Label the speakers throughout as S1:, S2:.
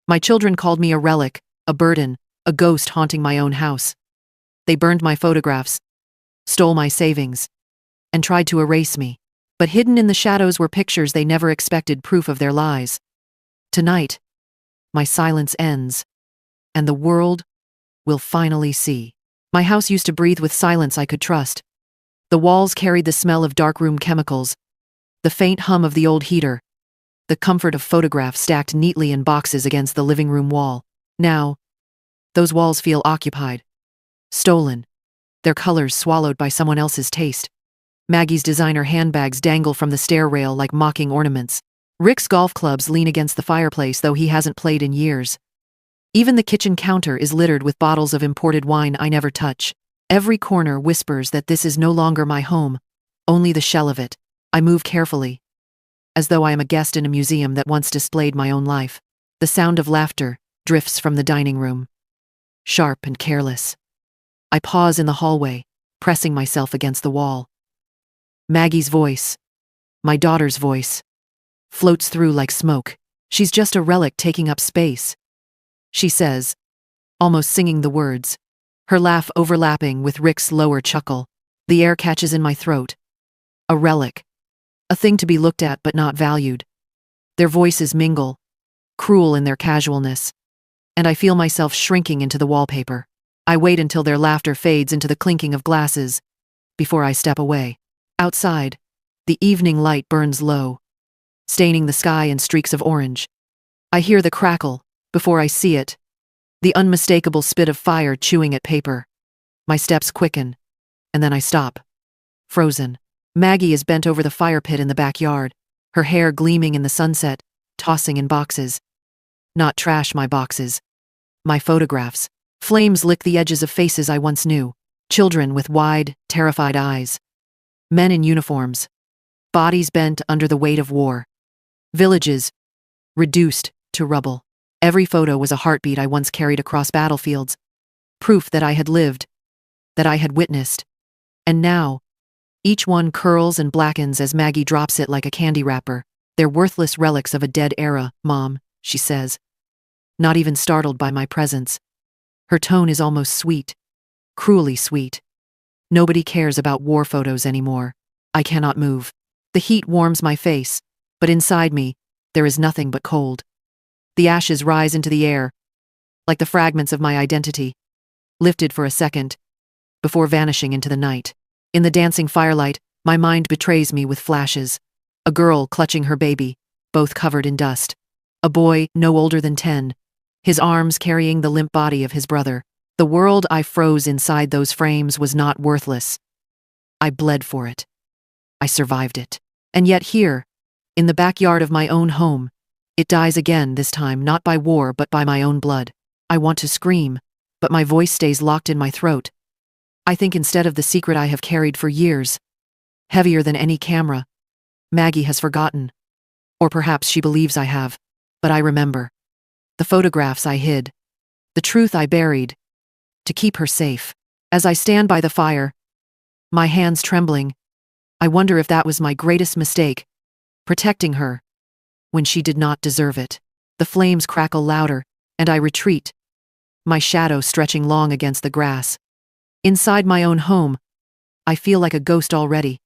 S1: My children called me a relic, a burden, a ghost haunting my own house. They burned my photographs, stole my savings, and tried to erase me. But hidden in the shadows were pictures they never expected proof of their lies. Tonight, my silence ends, and the world will finally see. My house used to breathe with silence I could trust. The walls carried the smell of darkroom chemicals, the faint hum of the old heater, the comfort of photographs stacked neatly in boxes against the living room wall. Now, those walls feel occupied, stolen, their colors swallowed by someone else's taste. Maggie's designer handbags dangle from the stair rail like mocking ornaments. Rick's golf clubs lean against the fireplace, though he hasn't played in years. Even the kitchen counter is littered with bottles of imported wine I never touch. Every corner whispers that this is no longer my home, only the shell of it. I move carefully, as though I am a guest in a museum that once displayed my own life. The sound of laughter drifts from the dining room, sharp and careless. I pause in the hallway, pressing myself against the wall. Maggie's voice, my daughter's voice, floats through like smoke. She's just a relic taking up space, she says, almost singing the words, her laugh overlapping with Rick's lower chuckle. The air catches in my throat. A relic. A thing to be looked at but not valued. Their voices mingle, cruel in their casualness, and I feel myself shrinking into the wallpaper. I wait until their laughter fades into the clinking of glasses before I step away. Outside, the evening light burns low, staining the sky in streaks of orange. I hear the crackle before I see it, the unmistakable spit of fire chewing at paper. My steps quicken, and then I stop, frozen. Maggie is bent over the fire pit in the backyard, her hair gleaming in the sunset, tossing in boxes. Not trash, my boxes. My photographs. Flames lick the edges of faces I once knew. Children with wide, terrified eyes. Men in uniforms. Bodies bent under the weight of war. Villages, reduced to rubble. Every photo was a heartbeat I once carried across battlefields. Proof that I had lived, that I had witnessed. And now, each one curls and blackens as Maggie drops it like a candy wrapper. They're worthless relics of a dead era, Mom, she says, not even startled by my presence. Her tone is almost sweet, cruelly sweet. Nobody cares about war photos anymore. I cannot move. The heat warms my face, but inside me, there is nothing but cold. The ashes rise into the air, like the fragments of my identity, lifted for a second, before vanishing into the night. In the dancing firelight, my mind betrays me with flashes. A girl clutching her baby, both covered in dust. A boy no older than 10, his arms carrying the limp body of his brother. The world I froze inside those frames was not worthless. I bled for it. I survived it. And yet here, in the backyard of my own home, it dies again, this time not by war but by my own blood. I want to scream, but my voice stays locked in my throat. I think instead of the secret I have carried for years, heavier than any camera, Maggie has forgotten. Or perhaps she believes I have, but I remember. The photographs I hid, the truth I buried, to keep her safe. As I stand by the fire, my hands trembling, I wonder if that was my greatest mistake, protecting her, when she did not deserve it. The flames crackle louder, and I retreat, my shadow stretching long against the grass. Inside my own home, I feel like a ghost already,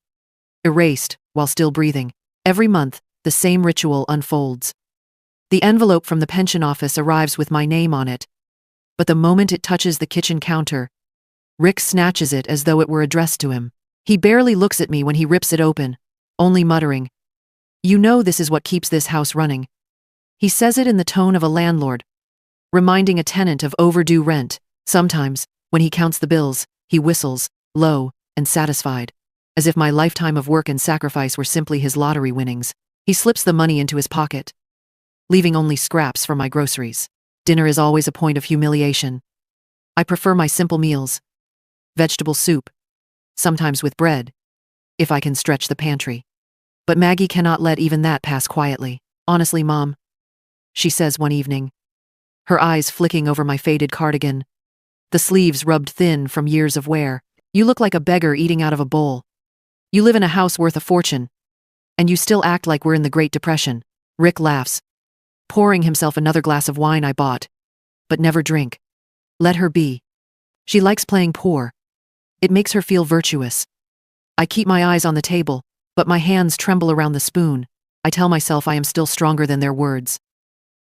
S1: erased while still breathing. Every month, the same ritual unfolds. The envelope from the pension office arrives with my name on it, but the moment it touches the kitchen counter, Rick snatches it as though it were addressed to him. He barely looks at me when he rips it open, only muttering, "You know this is what keeps this house running." He says it in the tone of a landlord, reminding a tenant of overdue rent. Sometimes, when he counts the bills, he whistles, low and satisfied, as if my lifetime of work and sacrifice were simply his lottery winnings. He slips the money into his pocket, leaving only scraps for my groceries. Dinner is always a point of humiliation. I prefer my simple meals, vegetable soup, sometimes with bread, if I can stretch the pantry. But Maggie cannot let even that pass quietly. "Honestly, Mom," she says one evening, her eyes flicking over my faded cardigan, the sleeves rubbed thin from years of wear, "you look like a beggar eating out of a bowl. You live in a house worth a fortune, and you still act like we're in the Great Depression." Rick laughs, pouring himself another glass of wine I bought, but never drink. Let her be. She likes playing poor. It makes her feel virtuous. I keep my eyes on the table, but my hands tremble around the spoon. I tell myself I am still stronger than their words.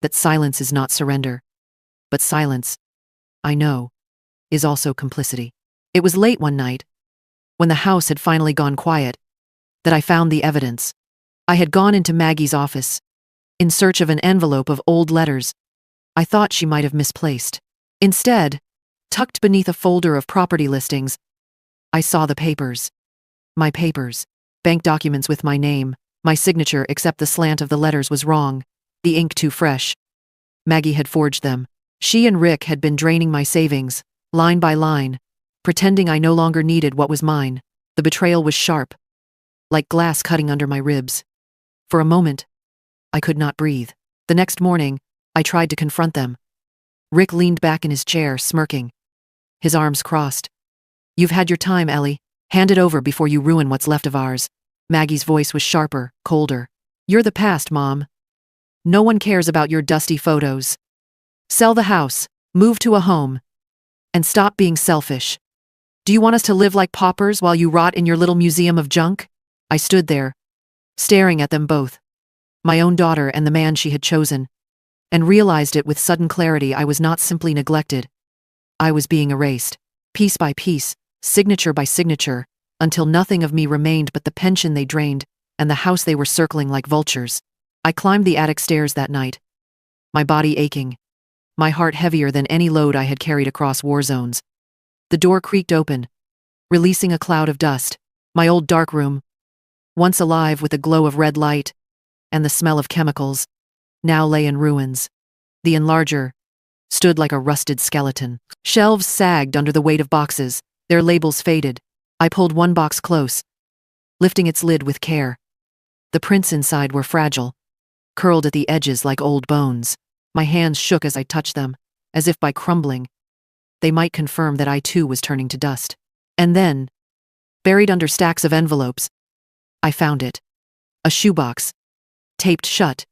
S1: That silence is not surrender. But silence, I know, is also complicity. It was late one night, when the house had finally gone quiet, that I found the evidence. I had gone into Maggie's office, in search of an envelope of old letters I thought she might have misplaced. Instead, tucked beneath a folder of property listings, I saw the papers. My papers. Bank documents with my name, my signature except the slant of the letters was wrong, the ink too fresh. Maggie had forged them. She and Rick had been draining my savings, line by line, pretending I no longer needed what was mine. The betrayal was sharp, like glass cutting under my ribs. For a moment, I could not breathe. The next morning, I tried to confront them. Rick leaned back in his chair, smirking, his arms crossed. You've had your time, Ellie. Hand it over before you ruin what's left of ours. Maggie's voice was sharper, colder. You're the past, Mom. No one cares about your dusty photos. Sell the house, move to a home, and stop being selfish. Do you want us to live like paupers while you rot in your little museum of junk? I stood there, staring at them both, my own daughter and the man she had chosen, and realized it with sudden clarity. I was not simply neglected. I was being erased, piece by piece, signature by signature, until nothing of me remained but the pension they drained and the house they were circling like vultures. I climbed the attic stairs that night, my body aching, my heart heavier than any load I had carried across war zones. The door creaked open, releasing a cloud of dust. My old dark room, once alive with the glow of red light and the smell of chemicals, now lay in ruins. The enlarger stood like a rusted skeleton. Shelves sagged under the weight of boxes, their labels faded. I pulled one box close, lifting its lid with care. The prints inside were fragile, curled at the edges like old bones. My hands shook as I touched them, as if by crumbling, they might confirm that I too was turning to dust. And then, buried under stacks of envelopes, I found it. A shoebox, taped shut,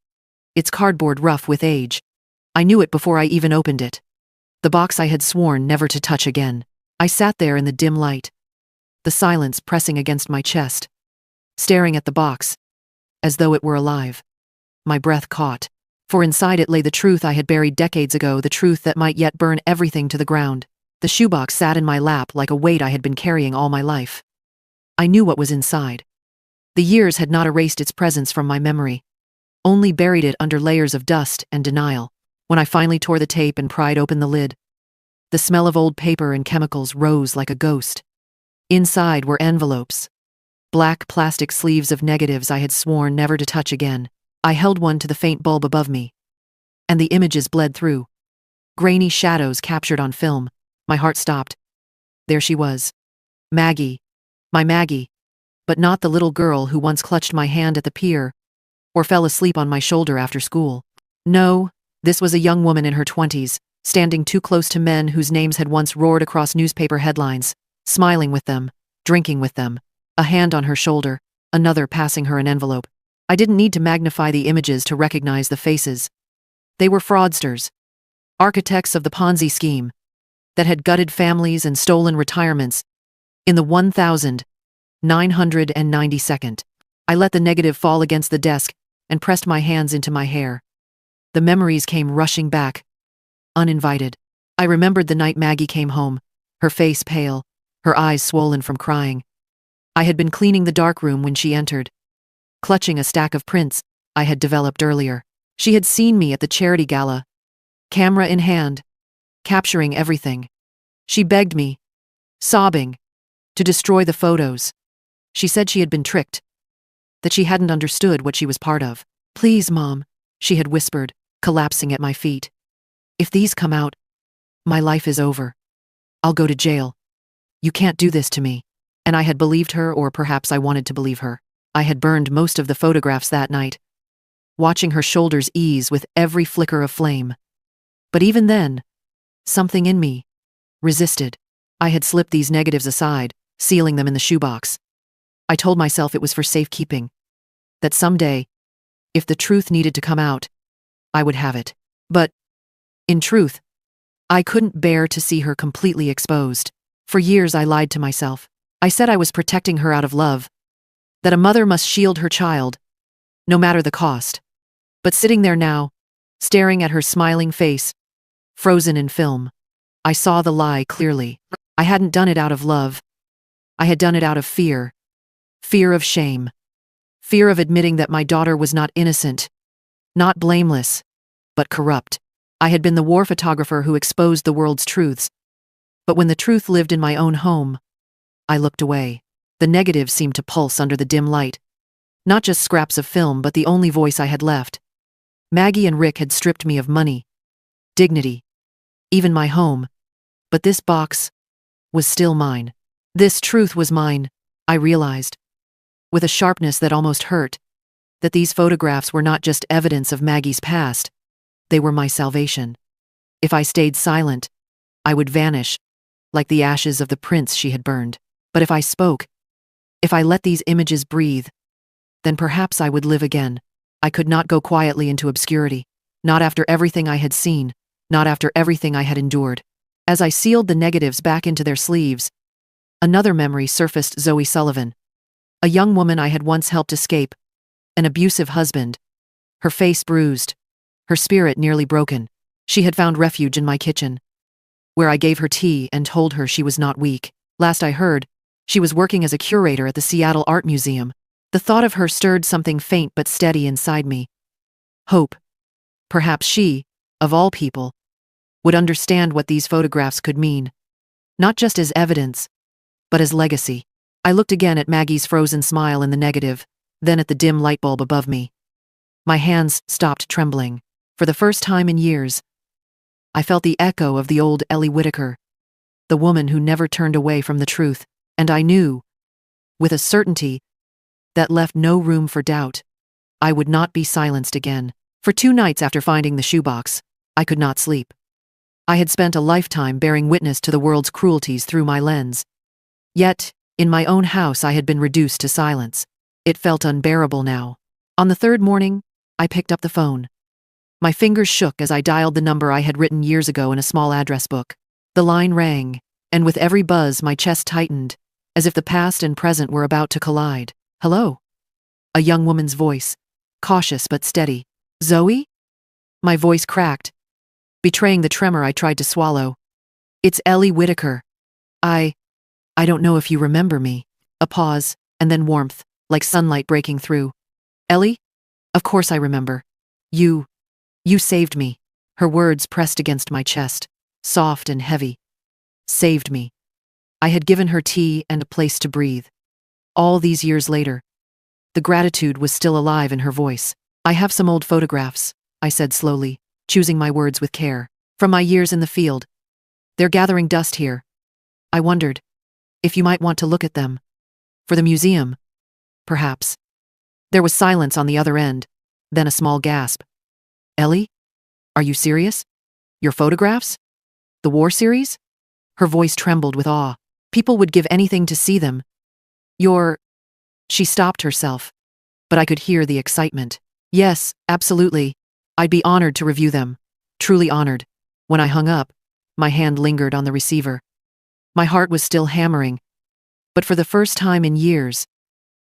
S1: its cardboard rough with age. I knew it before I even opened it. The box I had sworn never to touch again. I sat there in the dim light, the silence pressing against my chest, staring at the box, as though it were alive. My breath caught, for inside it lay the truth I had buried decades ago, the truth that might yet burn everything to the ground. The shoebox sat in my lap like a weight I had been carrying all my life. I knew what was inside. The years had not erased its presence from my memory, only buried it under layers of dust and denial. When I finally tore the tape and pried open the lid, the smell of old paper and chemicals rose like a ghost. Inside were envelopes, black plastic sleeves of negatives I had sworn never to touch again. I held one to the faint bulb above me, and the images bled through. Grainy shadows captured on film. My heart stopped. There she was. Maggie. My Maggie. But not the little girl who once clutched my hand at the pier, or fell asleep on my shoulder after school. No, this was a young woman in her 20s, standing too close to men whose names had once roared across newspaper headlines, smiling with them, drinking with them, a hand on her shoulder, another passing her an envelope. I didn't need to magnify the images to recognize the faces. They were fraudsters, architects of the Ponzi scheme that had gutted families and stolen retirements. In the 1992nd, I let the negative fall against the desk and pressed my hands into my hair. The memories came rushing back, uninvited. I remembered the night Maggie came home, her face pale, her eyes swollen from crying. I had been cleaning the darkroom when she entered, clutching a stack of prints I had developed earlier. She had seen me at the charity gala, camera in hand, capturing everything. She begged me, sobbing, to destroy the photos. She said she had been tricked, that she hadn't understood what she was part of. Please, Mom, she had whispered, collapsing at my feet. If these come out, my life is over. I'll go to jail. You can't do this to me. And I had believed her, or perhaps I wanted to believe her. I had burned most of the photographs that night, watching her shoulders ease with every flicker of flame. But even then, something in me resisted. I had slipped these negatives aside, sealing them in the shoebox. I told myself it was for safekeeping, that someday, if the truth needed to come out, I would have it. But, in truth, I couldn't bear to see her completely exposed. For years I lied to myself. I said I was protecting her out of love, that a mother must shield her child, no matter the cost. But sitting there now, staring at her smiling face, frozen in film, I saw the lie clearly. I hadn't done it out of love. I had done it out of fear. Fear of shame. Fear of admitting that my daughter was not innocent, not blameless, but corrupt. I had been the war photographer who exposed the world's truths. But when the truth lived in my own home, I looked away. The negative seemed to pulse under the dim light. Not just scraps of film, but the only voice I had left. Maggie and Rick had stripped me of money, dignity, even my home. But this box was still mine. This truth was mine, I realized, with a sharpness that almost hurt, that these photographs were not just evidence of Maggie's past, they were my salvation. If I stayed silent, I would vanish, like the ashes of the prince she had burned. But if I spoke, if I let these images breathe, then perhaps I would live again. I could not go quietly into obscurity, not after everything I had seen, not after everything I had endured. As I sealed the negatives back into their sleeves, another memory surfaced: Zoe Sullivan, a young woman I had once helped escape, an abusive husband, her face bruised, her spirit nearly broken. She had found refuge in my kitchen, where I gave her tea and told her she was not weak. Last I heard, she was working as a curator at the Seattle Art Museum. The thought of her stirred something faint but steady inside me. Hope. Perhaps she, of all people, would understand what these photographs could mean, not just as evidence, but as legacy. I looked again at Maggie's frozen smile in the negative, then at the dim light bulb above me. My hands stopped trembling. For the first time in years, I felt the echo of the old Ellie Whitaker, the woman who never turned away from the truth, and I knew, with a certainty that left no room for doubt, I would not be silenced again. For 2 nights after finding the shoebox, I could not sleep. I had spent a lifetime bearing witness to the world's cruelties through my lens. Yet, in my own house I had been reduced to silence. It felt unbearable now. On the 3rd morning, I picked up the phone. My fingers shook as I dialed the number I had written years ago in a small address book. The line rang, and with every buzz my chest tightened, as if the past and present were about to collide. Hello? A young woman's voice, cautious but steady. Zoe? My voice cracked, betraying the tremor I tried to swallow. It's Ellie Whitaker. I don't know if you remember me. A pause, and then warmth, like sunlight breaking through. Ellie? Of course I remember. You saved me. Her words pressed against my chest, soft and heavy. Saved me. I had given her tea and a place to breathe. All these years later, the gratitude was still alive in her voice. I have some old photographs, I said slowly, choosing my words with care. From my years in the field. They're gathering dust here. I wondered if you might want to look at them. For the museum, perhaps. There was silence on the other end, then a small gasp. Ellie? Are you serious? Your photographs? The war series? Her voice trembled with awe. People would give anything to see them. She stopped herself, but I could hear the excitement. Yes, absolutely. I'd be honored to review them. Truly honored. When I hung up, my hand lingered on the receiver. My heart was still hammering, but for the first time in years,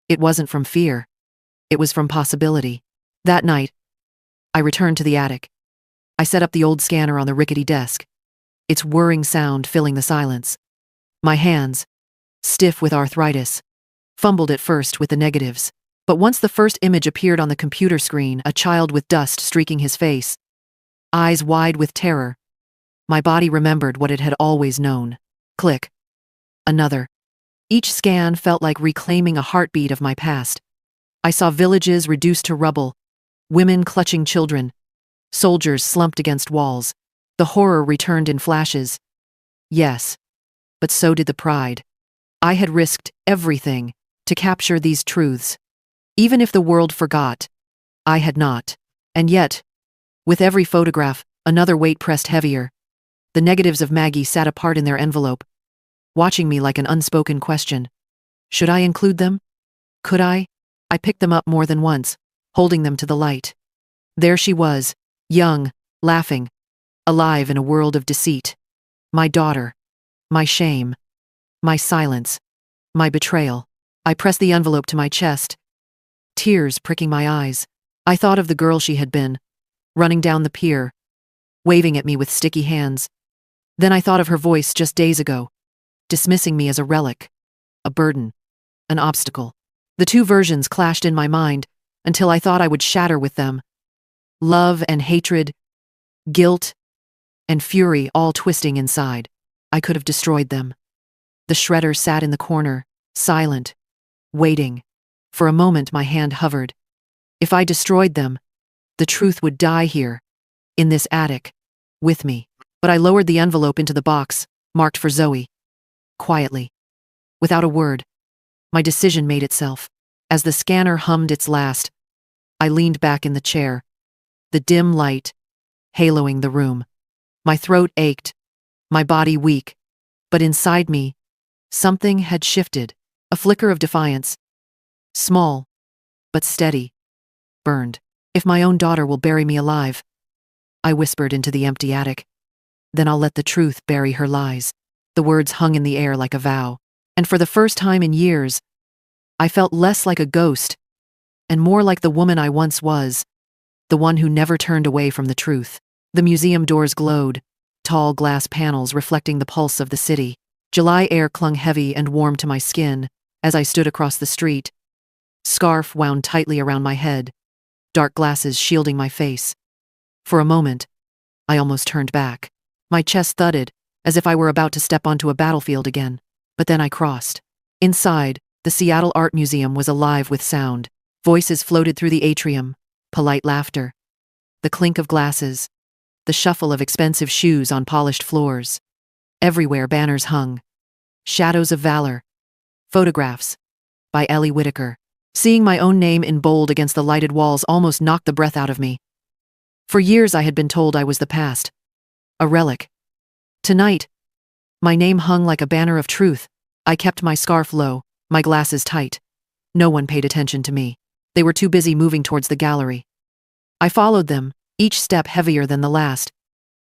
S1: it wasn't from fear. It was from possibility. That night, I returned to the attic. I set up the old scanner on the rickety desk, its whirring sound filling the silence. My hands, stiff with arthritis, fumbled at first with the negatives. But once the first image appeared on the computer screen, a child with dust streaking his face, eyes wide with terror, my body remembered what it had always known. Click. Another. Each scan felt like reclaiming a heartbeat of my past. I saw villages reduced to rubble, women clutching children, soldiers slumped against walls. The horror returned in flashes. Yes, but so did the pride. I had risked everything to capture these truths. Even if the world forgot, I had not. And yet, with every photograph, another weight pressed heavier. The negatives of Maggie sat apart in their envelope, watching me like an unspoken question. Should I include them? Could I? I picked them up more than once, holding them to the light. There she was, Young, laughing, alive in a world of deceit. My daughter. My shame. My silence. My betrayal. I pressed the envelope to my chest, tears pricking my eyes. I thought of the girl she had been, running down the pier, waving at me with sticky hands. Then I thought of her voice just days ago, dismissing me as a relic, a burden, an obstacle. The two versions clashed in my mind until I thought I would shatter with them. Love and hatred, guilt and fury all twisting inside. I could have destroyed them. The shredder sat in the corner, silent, waiting. For a moment my hand hovered. If I destroyed them, the truth would die here, in this attic, with me. But I lowered the envelope into the box, marked for Zoe. Quietly. Without a word. My decision made itself. As the scanner hummed its last, I leaned back in the chair. The dim light, haloing the room. My throat ached, my body weak. But inside me, something had shifted. A flicker of defiance. Small, but steady. Burned. If my own daughter will bury me alive, I whispered into the empty attic, then I'll let the truth bury her lies. The words hung in the air like a vow. And for the first time in years, I felt less like a ghost and more like the woman I once was, the one who never turned away from the truth. The museum doors glowed, tall glass panels reflecting the pulse of the city. July air clung heavy and warm to my skin as I stood across the street, scarf wound tightly around my head, dark glasses shielding my face. For a moment, I almost turned back. My chest thudded, as if I were about to step onto a battlefield again. But then I crossed. Inside, the Seattle Art Museum was alive with sound. Voices floated through the atrium, polite laughter, the clink of glasses, the shuffle of expensive shoes on polished floors. Everywhere banners hung. Shadows of Valor. Photographs. By Ellie Whitaker. Seeing my own name in bold against the lighted walls almost knocked the breath out of me. For years I had been told I was the past. A relic. Tonight, my name hung like a banner of truth. I kept my scarf low, my glasses tight. No one paid attention to me. They were too busy moving towards the gallery. I followed them, each step heavier than the last,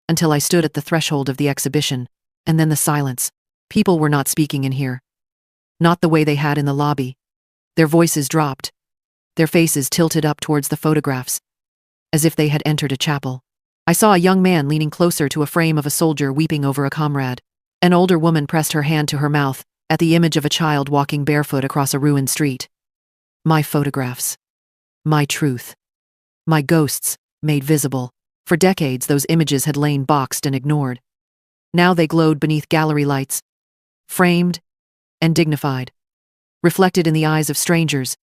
S1: until I stood at the threshold of the exhibition, and then the silence. People were not speaking in here. Not the way they had in the lobby. Their voices dropped, their faces tilted up towards the photographs, as if they had entered a chapel. I saw a young man leaning closer to a frame of a soldier weeping over a comrade. An older woman pressed her hand to her mouth at the image of a child walking barefoot across a ruined street. My photographs. My truth. My ghosts, made visible. For decades those images had lain boxed and ignored. Now they glowed beneath gallery lights, framed and dignified, reflected in the eyes of strangers,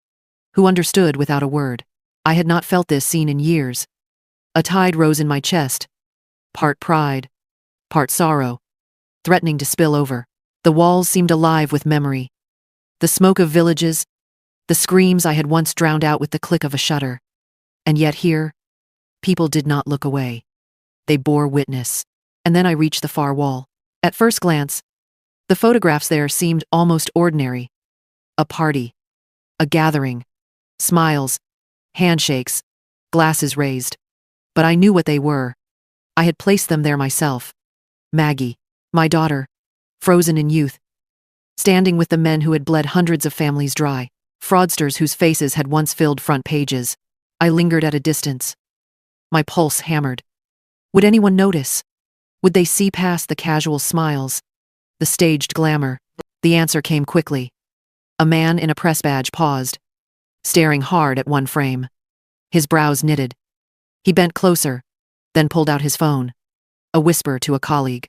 S1: who understood without a word. I had not felt this scene in years. A tide rose in my chest, part pride, part sorrow, threatening to spill over. The walls seemed alive with memory. The smoke of villages, the screams I had once drowned out with the click of a shutter. And yet here, people did not look away. They bore witness. And then I reached the far wall. At first glance, the photographs there seemed almost ordinary. A party, a gathering, smiles, handshakes, glasses raised. But I knew what they were. I had placed them there myself. Maggie, my daughter, frozen in youth, standing with the men who had bled hundreds of families dry, fraudsters whose faces had once filled front pages. I lingered at a distance. My pulse hammered. Would anyone notice? Would they see past the casual smiles, the staged glamour? The answer came quickly. A man in a press badge paused, staring hard at one frame. His brows knitted. He bent closer, then pulled out his phone. A whisper to a colleague.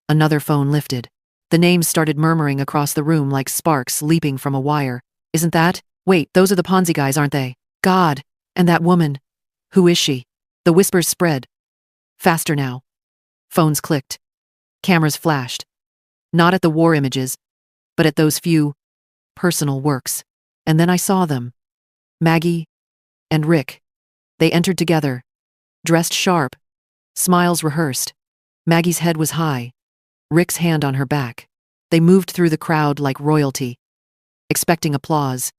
S1: Another phone lifted. The names started murmuring across the room like sparks leaping from a wire. Isn't that? Wait, those are the Ponzi guys, aren't they? God, and that woman. Who is she? The whispers spread. Faster now. Phones clicked. Cameras flashed. Not at the war images, but at those few personal works. And then I saw them. Maggie and Rick. They entered together, dressed sharp, smiles rehearsed. Maggie's head was high, Rick's hand on her back. They moved through the crowd like royalty, expecting applause,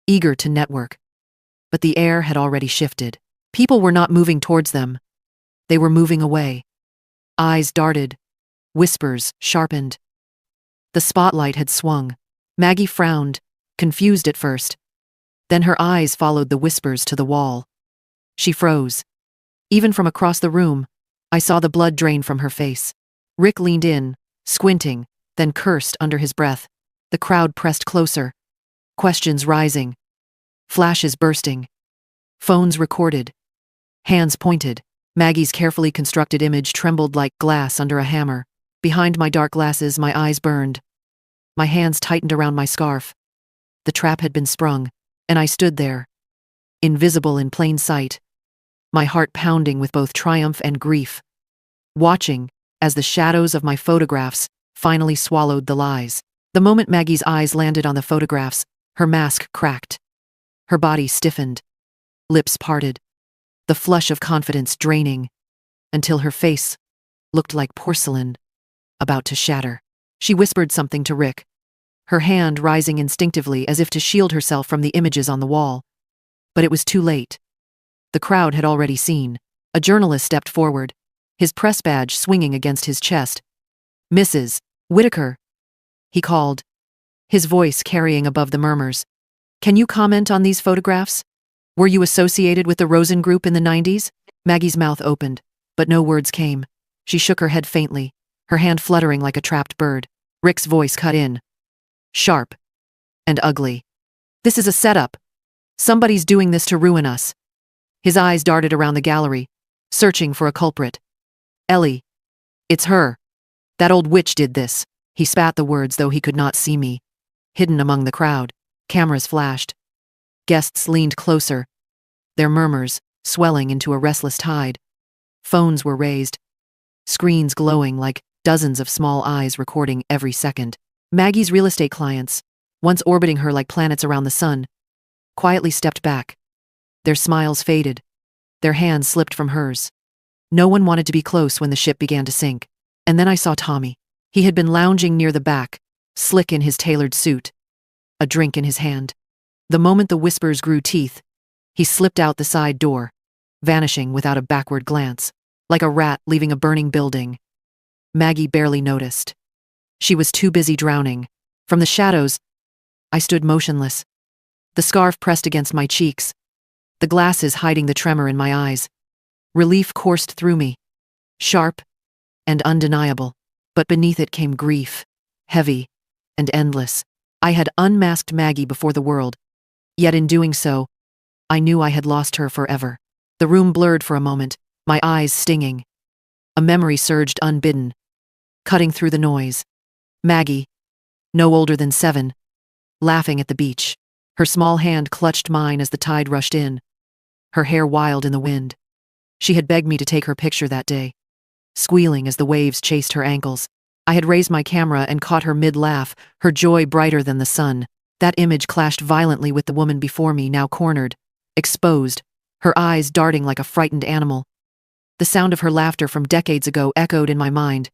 S1: eager to network. But the air had already shifted. People were not moving towards them. They were moving away. Eyes darted. Whispers sharpened. The spotlight had swung. Maggie frowned, confused at first. Then her eyes followed the whispers to the wall. She froze. Even from across the room, I saw the blood drain from her face. Rick leaned in, squinting, then cursed under his breath. The crowd pressed closer. Questions rising. Flashes bursting. Phones recorded. Hands pointed. Maggie's carefully constructed image trembled like glass under a hammer. Behind my dark glasses, my eyes burned. My hands tightened around my scarf. The trap had been sprung, and I stood there, invisible in plain sight, my heart pounding with both triumph and grief, watching as the shadows of my photographs finally swallowed the lies. The moment Maggie's eyes landed on the photographs, her mask cracked. Her body stiffened, lips parted, the flush of confidence draining, until her face looked like porcelain, about to shatter. She whispered something to Rick, her hand rising instinctively as if to shield herself from the images on the wall. But it was too late. The crowd had already seen. A journalist stepped forward, his press badge swinging against his chest. "Mrs. Whitaker," he called, his voice carrying above the murmurs. "Can you comment on these photographs? Were you associated with the Rosen Group in the 90s? Maggie's mouth opened, but no words came. She shook her head faintly, her hand fluttering like a trapped bird. Rick's voice cut in, sharp and ugly. "This is a setup. Somebody's doing this to ruin us." His eyes darted around the gallery, searching for a culprit. "Ellie. It's her. That old witch did this." He spat the words, though he could not see me. Hidden among the crowd, cameras flashed. Guests leaned closer, their murmurs swelling into a restless tide. Phones were raised, screens glowing like dozens of small eyes recording every second. Maggie's real estate clients, once orbiting her like planets around the sun, quietly stepped back. Their smiles faded. Their hands slipped from hers. No one wanted to be close when the ship began to sink. And then I saw Tommy. He had been lounging near the back, slick in his tailored suit, a drink in his hand. The moment the whispers grew teeth, he slipped out the side door, vanishing without a backward glance, like a rat leaving a burning building. Maggie barely noticed. She was too busy drowning. From the shadows, I stood motionless, the scarf pressed against my cheeks, the glasses hiding the tremor in my eyes. Relief coursed through me, sharp and undeniable, but beneath it came grief, heavy and endless. I had unmasked Maggie before the world, yet in doing so, I knew I had lost her forever. The room blurred for a moment, my eyes stinging. A memory surged unbidden, cutting through the noise. Maggie, no older than 7, laughing at the beach. Her small hand clutched mine as the tide rushed in, her hair wild in the wind. She had begged me to take her picture that day, squealing as the waves chased her ankles. I had raised my camera and caught her mid-laugh, her joy brighter than the sun. That image clashed violently with the woman before me, now cornered, exposed, her eyes darting like a frightened animal. The sound of her laughter from decades ago echoed in my mind,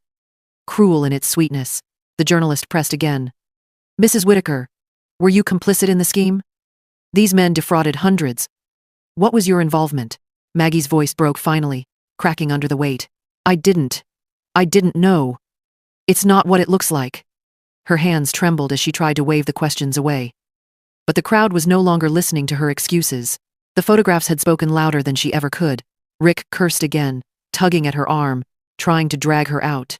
S1: cruel in its sweetness. The journalist pressed again. "Mrs. Whitaker, were you complicit in the scheme? These men defrauded hundreds. What was your involvement?" Maggie's voice broke finally, cracking under the weight. I didn't know. It's not what it looks like." Her hands trembled as she tried to wave the questions away. But the crowd was no longer listening to her excuses. The photographs had spoken louder than she ever could. Rick cursed again, tugging at her arm, trying to drag her out.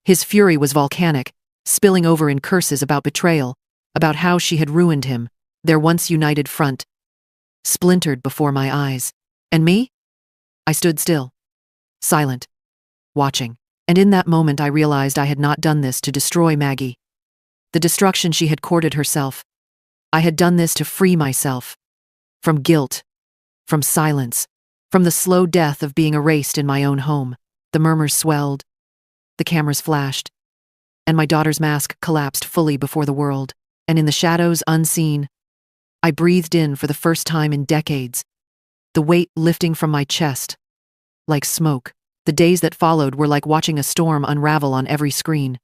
S1: His fury was volcanic, spilling over in curses about betrayal, about how she had ruined him, their once united front, splintered before my eyes. And me? I stood still, silent, watching. And in that moment I realized I had not done this to destroy Maggie. The destruction she had courted herself. I had done this to free myself. From guilt, from silence, from the slow death of being erased in my own home. The murmurs swelled, the cameras flashed, and my daughter's mask collapsed fully before the world. And in the shadows, unseen, I breathed in for the first time in decades, the weight lifting from my chest, like smoke. The days that followed were like watching a storm unravel on every screen.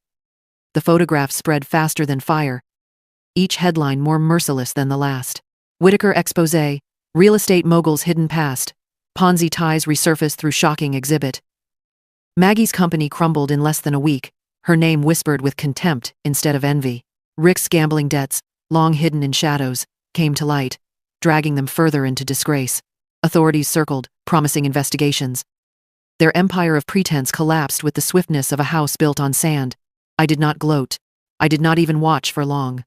S1: The photographs spread faster than fire, each headline more merciless than the last. Whitaker expose, real estate mogul's hidden past, Ponzi ties resurface through shocking exhibit. Maggie's company crumbled in less than a week, her name whispered with contempt instead of envy. Rick's gambling debts, long hidden in shadows, came to light, dragging them further into disgrace. Authorities circled, promising investigations. Their empire of pretense collapsed with the swiftness of a house built on sand. I did not gloat. I did not even watch for long.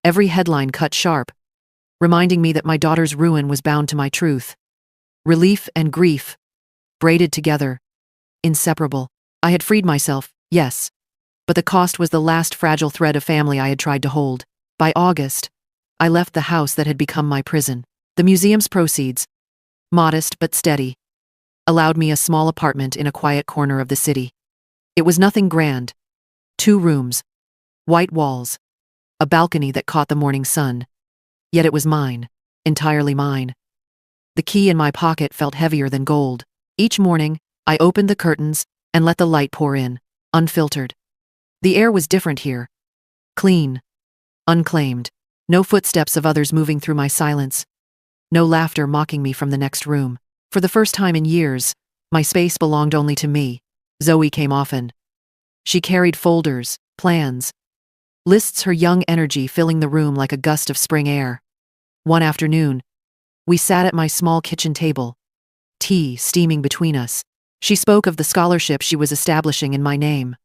S1: Every headline cut sharp, reminding me that my daughter's ruin was bound to my truth. Relief and grief, braided together, inseparable. I had freed myself, yes, but the cost was the last fragile thread of family I had tried to hold. By August, I left the house that had become my prison. The museum's proceeds, modest but steady, allowed me a small apartment in a quiet corner of the city. It was nothing grand. 2 rooms, white walls, a balcony that caught the morning sun. Yet it was mine, entirely mine. The key in my pocket felt heavier than gold. Each morning, I opened the curtains and let the light pour in, unfiltered. The air was different here. Clean, unclaimed. No footsteps of others moving through my silence. No laughter mocking me from the next room. For the first time in years, my space belonged only to me. Zoe came often. She carried folders, plans, lists, her young energy filling the room like a gust of spring air. One afternoon, we sat at my small kitchen table, tea steaming between us. She spoke of the scholarship she was establishing in my name.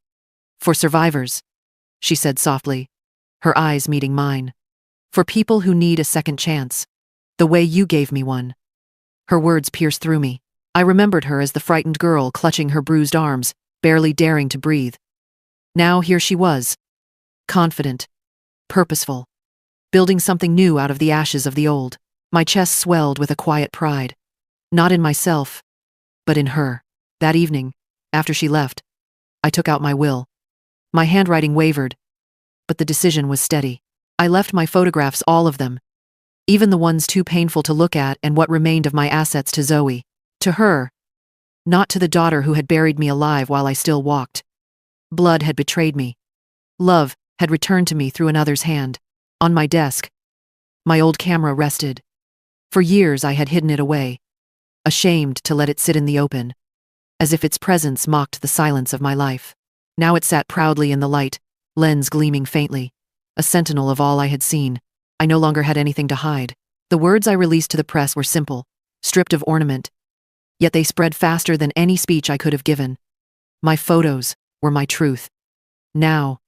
S1: For survivors, she said softly, her eyes meeting mine. For people who need a second chance, the way you gave me one. Her words pierced through me. I remembered her as the frightened girl clutching her bruised arms, barely daring to breathe. Now here she was, confident, purposeful, building something new out of the ashes of the old. My chest swelled with a quiet pride. Not in myself, but in her. That evening, after she left, I took out my will. My handwriting wavered, but the decision was steady. I left my photographs, all of them, even the ones too painful to look at, and what remained of my assets to Zoe. To her, not to the daughter who had buried me alive while I still walked. Blood had betrayed me. Love had returned to me through another's hand. On my desk, my old camera rested. For years I had hidden it away, ashamed to let it sit in the open, as if its presence mocked the silence of my life. Now it sat proudly in the light, lens gleaming faintly, a sentinel of all I had seen. I no longer had anything to hide. The words I released to the press were simple, stripped of ornament, yet they spread faster than any speech I could have given. My photos were my truth. Now,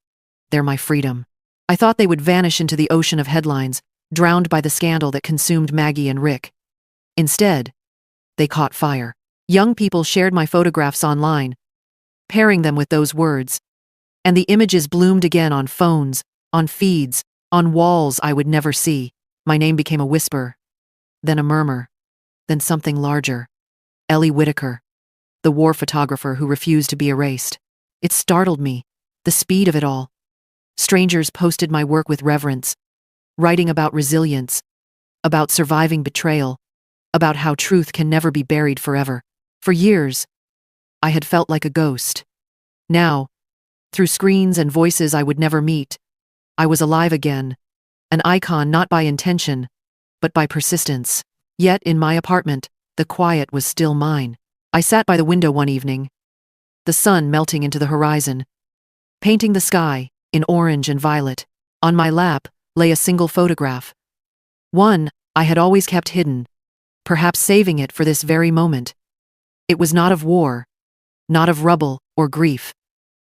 S1: they're my freedom. I thought they would vanish into the ocean of headlines, drowned by the scandal that consumed Maggie and Rick. Instead, they caught fire. Young people shared my photographs online, pairing them with those words, and the images bloomed again on phones, on feeds, on walls I would never see. My name became a whisper, then a murmur, then something larger. Ellie Whitaker, the war photographer who refused to be erased. It startled me, the speed of it all. Strangers posted my work with reverence, writing about resilience, about surviving betrayal, about how truth can never be buried forever. For years, I had felt like a ghost. Now, through screens and voices I would never meet, I was alive again, an icon not by intention, but by persistence. Yet in my apartment, the quiet was still mine. I sat by the window one evening, the sun melting into the horizon, painting the sky in orange and violet. On my lap lay a single photograph. One I had always kept hidden, perhaps saving it for this very moment. It was not of war, not of rubble or grief.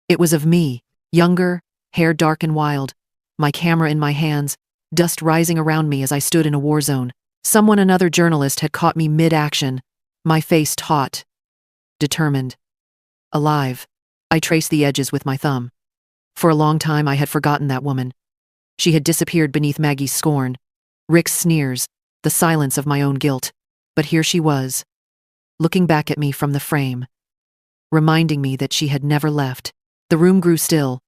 S1: It was of me, younger, hair dark and wild, my camera in my hands, dust rising around me as I stood in a war zone. Another journalist had caught me mid-action, my face taut, determined, alive. I traced the edges with my thumb. For a long time I had forgotten that woman. She had disappeared beneath Maggie's scorn, Rick's sneers, the silence of my own guilt. But here she was, looking back at me from the frame, reminding me that she had never left. The room grew still.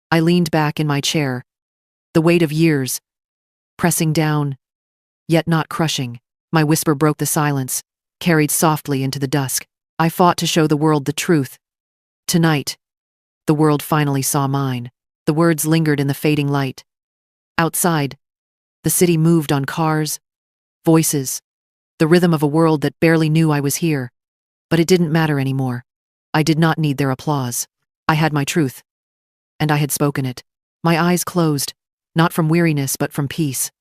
S1: I leaned back in my chair, the weight of years, pressing down, yet not crushing. My whisper broke the silence, carried softly into the dusk. I fought to show the world the truth. Tonight, the world finally saw mine. The words lingered in the fading light. Outside, the city moved on cars, voices, the rhythm of a world that barely knew I was here. But it didn't matter anymore. I did not need their applause. I had my truth, and I had spoken it. My eyes closed, not from weariness but from peace.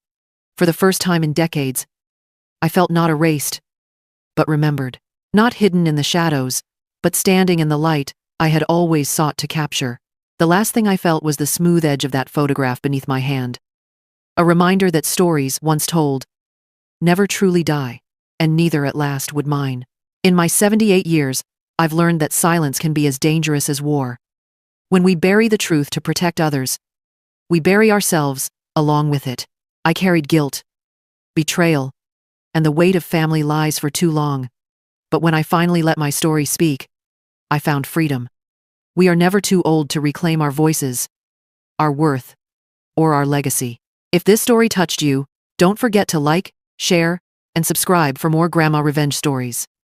S1: For the first time in decades, I felt not erased, but remembered. Not hidden in the shadows, but standing in the light I had always sought to capture. The last thing I felt was the smooth edge of that photograph beneath my hand. A reminder that stories, once told, never truly die, and neither at last would mine. In my 78 years, I've learned that silence can be as dangerous as war. When we bury the truth to protect others, we bury ourselves along with it. I carried guilt, betrayal, and the weight of family lies for too long. But when I finally let my story speak, I found freedom. We are never too old to reclaim our voices, our worth, or our legacy. If this story touched you, don't forget to like, share, and subscribe for more grandma revenge stories.